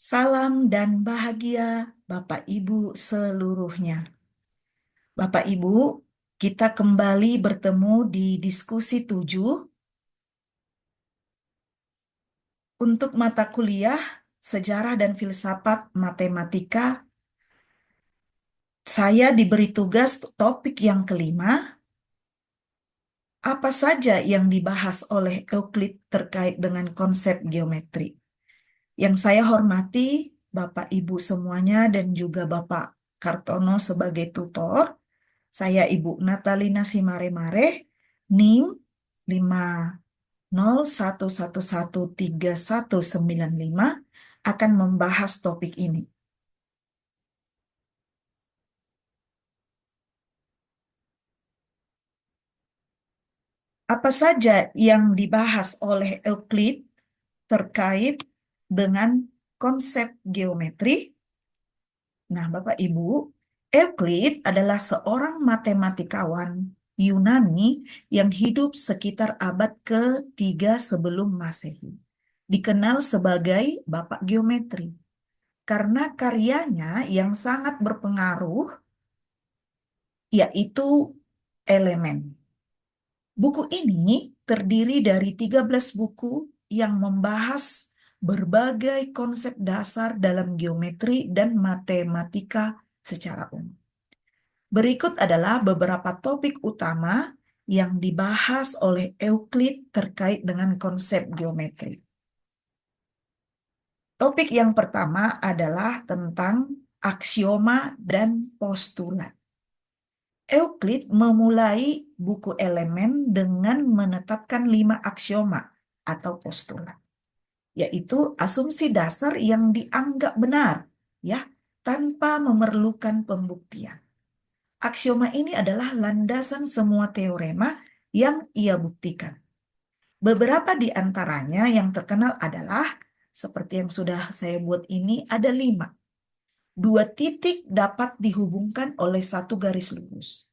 Salam dan bahagia Bapak Ibu seluruhnya. Bapak Ibu, kita kembali bertemu di diskusi 7 untuk mata kuliah Sejarah dan Filsafat Matematika. Saya diberi tugas topik yang kelima, apa saja yang dibahas oleh Euclid terkait dengan konsep geometri. Yang saya hormati Bapak Ibu semuanya dan juga Bapak Kartono sebagai tutor. Saya Ibu Natalina Simare-Mare, NIM 501113195 akan membahas topik ini. Apa saja yang dibahas oleh Euclid terkait dengan konsep geometri? Nah, Bapak Ibu, Euclid adalah seorang matematikawan Yunani yang hidup sekitar abad ke-3 sebelum Masehi. Dikenal sebagai Bapak Geometri karena karyanya yang sangat berpengaruh yaitu Elemen. Buku ini terdiri dari 13 buku yang membahas berbagai konsep dasar dalam geometri dan matematika secara umum. Berikut adalah beberapa topik utama yang dibahas oleh Euclid terkait dengan konsep geometri. Topik yang pertama adalah tentang aksioma dan postulat. Euclid memulai buku Elemen dengan menetapkan 5 aksioma atau postulat, yaitu asumsi dasar yang dianggap benar, ya, tanpa memerlukan pembuktian. Aksioma ini adalah landasan semua teorema yang ia buktikan. Beberapa di antaranya yang terkenal adalah, seperti yang sudah saya buat ini, ada 5. 2 titik dapat dihubungkan oleh 1 garis lurus.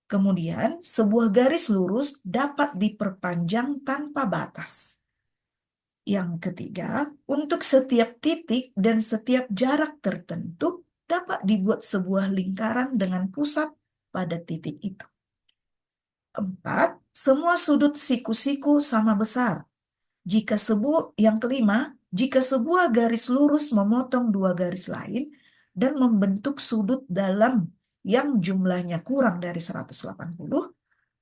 Kemudian, sebuah garis lurus dapat diperpanjang tanpa batas. Yang ketiga, untuk setiap titik dan setiap jarak tertentu dapat dibuat sebuah lingkaran dengan pusat pada titik itu. 4, semua sudut siku-siku sama besar. Yang kelima, jika sebuah garis lurus memotong 2 garis lain dan membentuk sudut dalam yang jumlahnya kurang dari 180,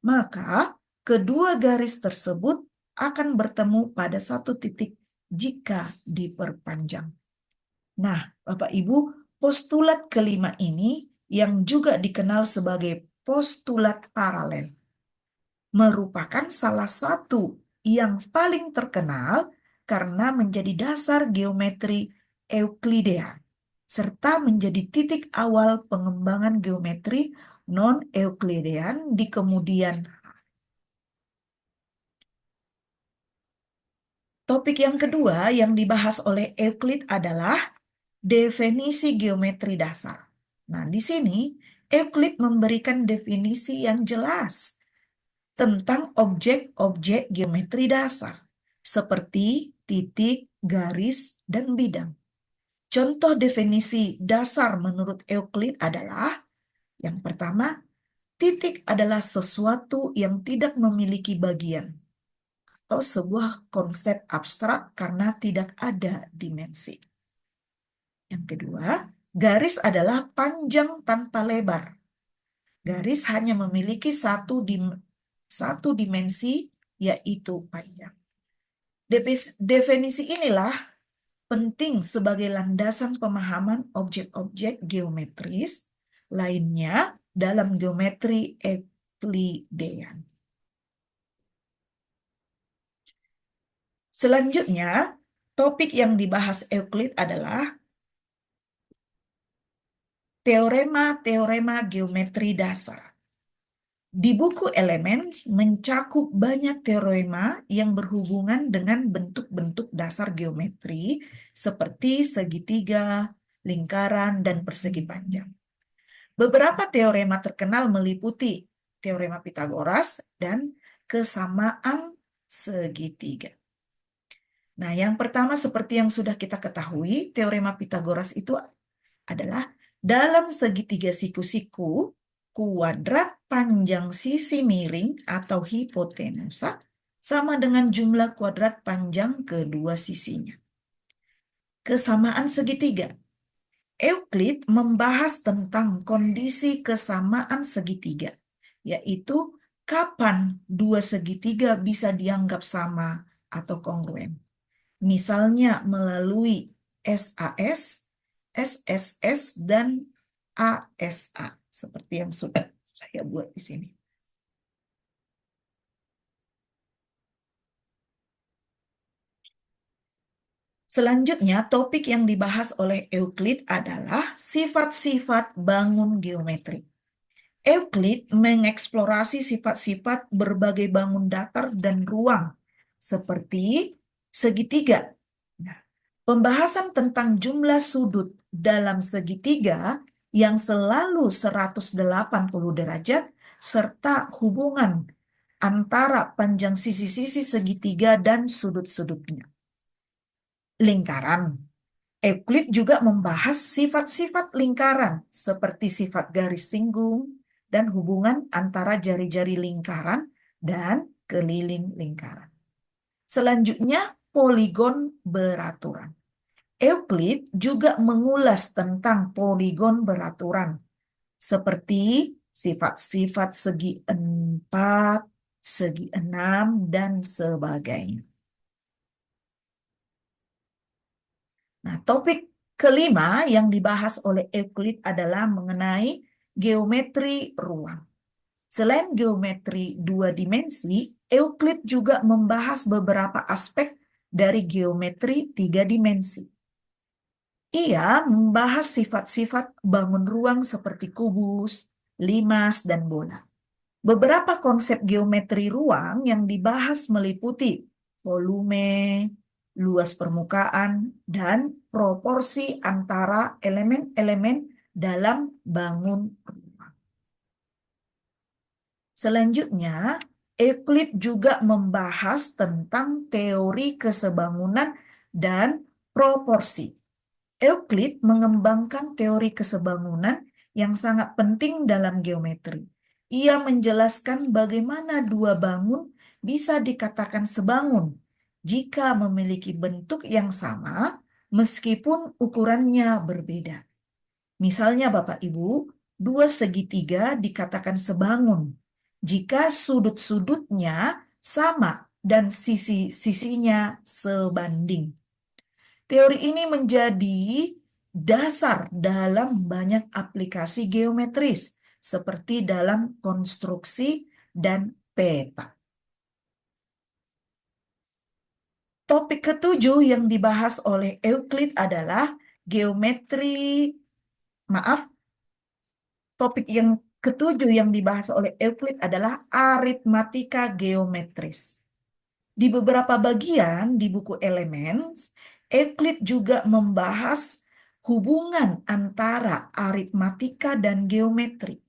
maka kedua garis tersebut akan bertemu pada satu titik jika diperpanjang. Nah, Bapak Ibu, postulat kelima ini yang juga dikenal sebagai postulat paralel merupakan salah satu yang paling terkenal karena menjadi dasar geometri Euklidean serta menjadi titik awal pengembangan geometri non-Euklidean di kemudian. Topik yang kedua yang dibahas oleh Euclid adalah definisi geometri dasar. Nah, di sini Euclid memberikan definisi yang jelas tentang objek-objek geometri dasar, seperti titik, garis, dan bidang. Contoh definisi dasar menurut Euclid adalah, yang pertama, titik adalah sesuatu yang tidak memiliki bagian, atau sebuah konsep abstrak karena tidak ada dimensi. Yang kedua, garis adalah panjang tanpa lebar. Garis hanya memiliki satu dimensi, yaitu panjang. Definisi inilah penting sebagai landasan pemahaman objek-objek geometris lainnya dalam geometri Euklidean. Selanjutnya, topik yang dibahas Euclid adalah teorema-teorema geometri dasar. Di buku Elemen mencakup banyak teorema yang berhubungan dengan bentuk-bentuk dasar geometri seperti segitiga, lingkaran, dan persegi panjang. Beberapa teorema terkenal meliputi teorema Pitagoras dan kesamaan segitiga. Nah, yang pertama seperti yang sudah kita ketahui, teorema Pitagoras itu adalah dalam segitiga siku-siku, kuadrat panjang sisi miring atau hipotenusa sama dengan jumlah kuadrat panjang kedua sisinya. Kesamaan segitiga. Euclid membahas tentang kondisi kesamaan segitiga, yaitu kapan dua segitiga bisa dianggap sama atau kongruen. Misalnya melalui SAS, SSS, dan ASA, seperti yang sudah saya buat di sini. Selanjutnya, topik yang dibahas oleh Euclid adalah sifat-sifat bangun geometri. Euclid mengeksplorasi sifat-sifat berbagai bangun datar dan ruang, seperti segitiga. Nah, pembahasan tentang jumlah sudut dalam segitiga yang selalu 180 derajat, serta hubungan antara panjang sisi-sisi segitiga dan sudut-sudutnya. Lingkaran. Euclid juga membahas sifat-sifat lingkaran seperti sifat garis singgung dan hubungan antara jari-jari lingkaran dan keliling lingkaran. Selanjutnya, poligon beraturan. Euclid juga mengulas tentang poligon beraturan seperti sifat-sifat segi 4, segi 6, dan sebagainya. Nah, topik kelima yang dibahas oleh Euclid adalah mengenai geometri ruang. Selain geometri dua dimensi, Euclid juga membahas beberapa aspek dari geometri tiga dimensi. Ia membahas sifat-sifat bangun ruang seperti kubus, limas, dan bola. Beberapa konsep geometri ruang yang dibahas meliputi volume, luas permukaan, dan proporsi antara elemen-elemen dalam bangun ruang. Selanjutnya, Euclid juga membahas tentang teori kesebangunan dan proporsi. Euclid mengembangkan teori kesebangunan yang sangat penting dalam geometri. Ia menjelaskan bagaimana dua bangun bisa dikatakan sebangun jika memiliki bentuk yang sama meskipun ukurannya berbeda. Misalnya Bapak Ibu, dua segitiga dikatakan sebangun jika sudut-sudutnya sama dan sisi-sisinya sebanding. Teori ini menjadi dasar dalam banyak aplikasi geometris, seperti dalam konstruksi dan peta. Topik ketujuh yang dibahas oleh Euclid adalah topik yang ketujuh yang dibahas oleh Euclid adalah aritmatika geometris. Di beberapa bagian di buku Elements, Euclid juga membahas hubungan antara aritmatika dan geometri.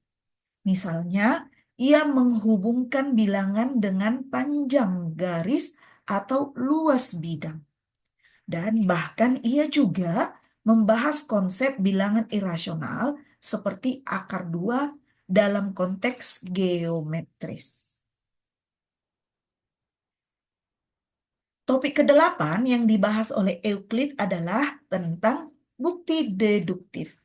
Misalnya, ia menghubungkan bilangan dengan panjang garis atau luas bidang. Dan bahkan ia juga membahas konsep bilangan irasional seperti akar 2 dalam konteks geometris. Topik ke-8 yang dibahas oleh Euclid adalah tentang bukti deduktif.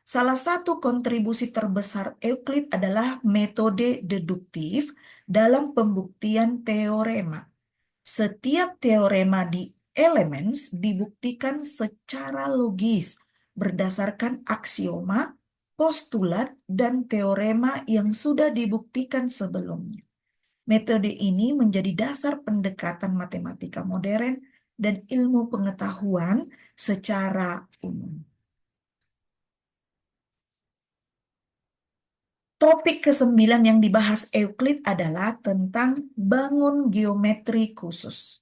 Salah satu kontribusi terbesar Euclid adalah metode deduktif dalam pembuktian teorema. Setiap teorema di Elements dibuktikan secara logis berdasarkan aksioma, postulat, dan teorema yang sudah dibuktikan sebelumnya. Metode ini menjadi dasar pendekatan matematika modern dan ilmu pengetahuan secara umum. Topik ke-9 yang dibahas Euclid adalah tentang bangun geometri khusus.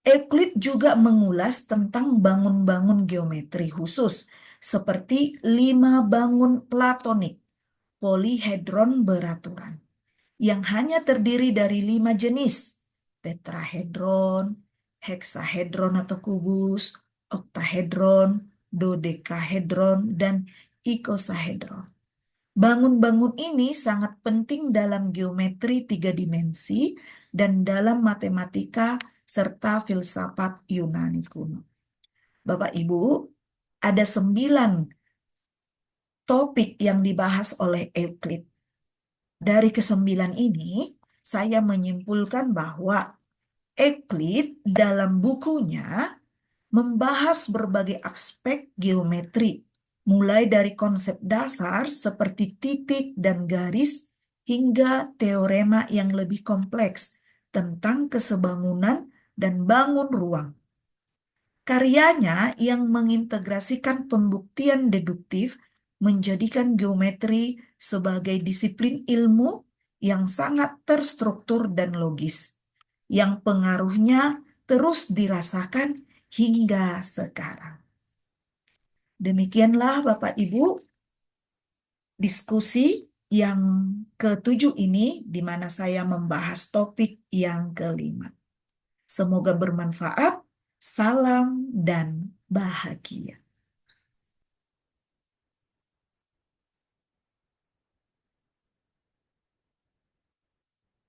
Euclid juga mengulas tentang bangun-bangun geometri khusus, seperti 5 bangun platonik, polihedron beraturan, yang hanya terdiri dari 5 jenis, tetrahedron, heksahedron atau kubus, oktahedron, dodekahedron, dan ikosahedron. Bangun-bangun ini sangat penting dalam geometri 3 dimensi dan dalam matematika serta filsafat Yunani kuno. Bapak Ibu, ada 9 topik yang dibahas oleh Euclid. Dari ke-9 ini, saya menyimpulkan bahwa Euclid dalam bukunya membahas berbagai aspek geometri, mulai dari konsep dasar seperti titik dan garis hingga teorema yang lebih kompleks tentang kesebangunan dan bangun ruang. Karyanya yang mengintegrasikan pembuktian deduktif menjadikan geometri sebagai disiplin ilmu yang sangat terstruktur dan logis, yang pengaruhnya terus dirasakan hingga sekarang. Demikianlah Bapak Ibu diskusi yang ke-7 ini, di mana saya membahas topik yang ke-5. Semoga bermanfaat. Salam dan bahagia.